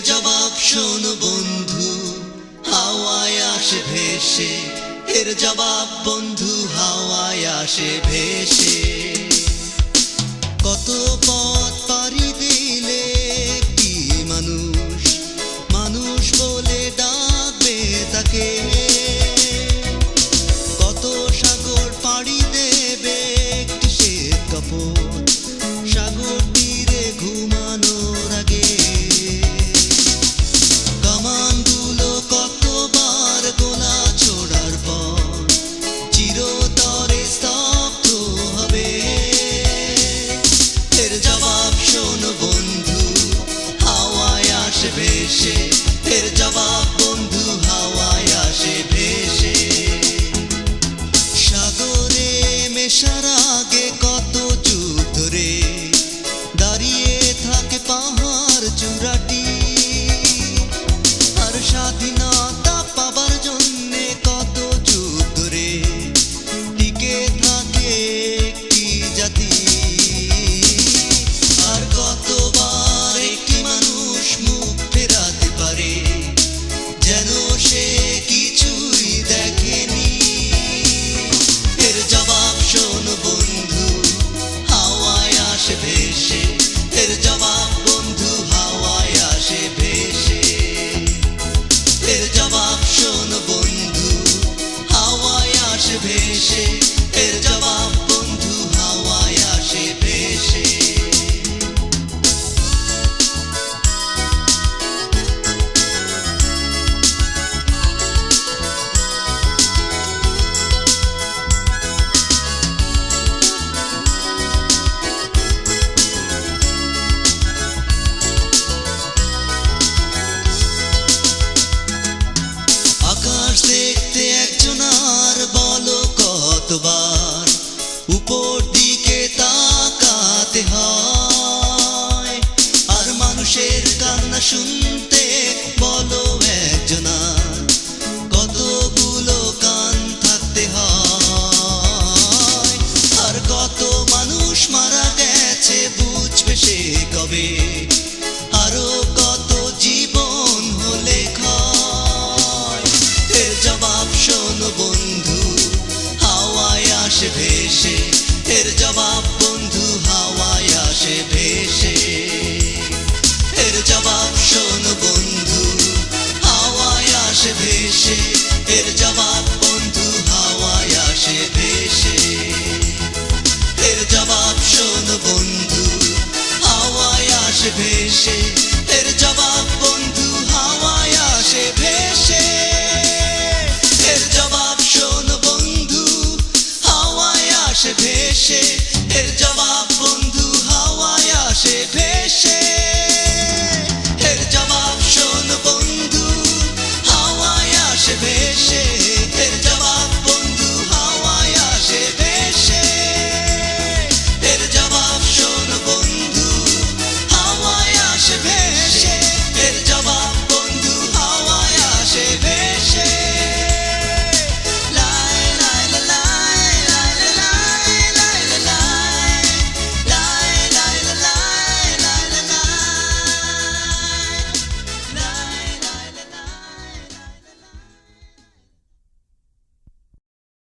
জবাব শোনো বন্ধু, হাওয়ায় আসে ভেসে। এর জবাব বন্ধু, হাওয়ায় আসে ভেসে। কত পথ পাড়ি দিলে কি মানুষ মানুষ বলে ডাকবে তাকে? কত সাগর পাড়ি দেবে একটি শ্বেত কাপড় সাগর তীরে ঘুমানোর আগে? কামানগুলো কতবার গোলা ছোড়ার পর চিরতরে স্তব্ধ হবে। এর জবাব শোনো বন্ধু, হাওয়ায় আসে ভেসে। এর জবাব বন্ধু, হাওয়ায় আসে ভেসে। সাগরে মেশার আগে কত যুগ ধরে দাঁড়িয়ে থাকে পাহাড় চূড়াটি। আর স্বাধীনতা পাবার জন্যে কত যুগ ধরে টিকে থাকে একটি জাতি। আর কতবার একটি মানুষ মুখ ফেরাতে পারে যেন সে কিছুই দেখেনি। এর জবাব শোনো বন্ধু, হাওয়ায় আসে ভেসে। এর জবাব বন্ধু, হাওয়ায় আসে ভেসে। এর জবাব শোনো বন্ধু, হাওয়ায় আসে ভেসে। এর জবাব বন্ধু, হাওয়ায় আসে ভেসে। আকাশ দেখতে একজন আর বলো কতবার উপর দিকে তাকাতে হয়। আর মানুষের কান্না শুনতে বলো একজন আর কতগুলো কান থাকতে হয়। আর কত মানুষ মারা গেছে বুঝবে সে কবে? আরো কত জীবন হলে ক্ষয়। এর জবাব শোনো বন্ধু, হাওয়ায় আসে ভেসে। এর জবাব বন্ধু, হাওয়ায় আসে ভেসে। এর জবাব শোনো বন্ধু, হাওয়ায় আসে ভেসে। এর জবাব বন্ধু, হাওয়ায় আসে ভেসে। এর জবাব শোনো বন্ধু, হাওয়ায় আসে ভেসে। এর জবাব বন্ধু, হাওয়ায় আসে ভেসে। এর জবাব শোনো বন্ধু, হাওয়ায় আসে ভেসে। এর জবাব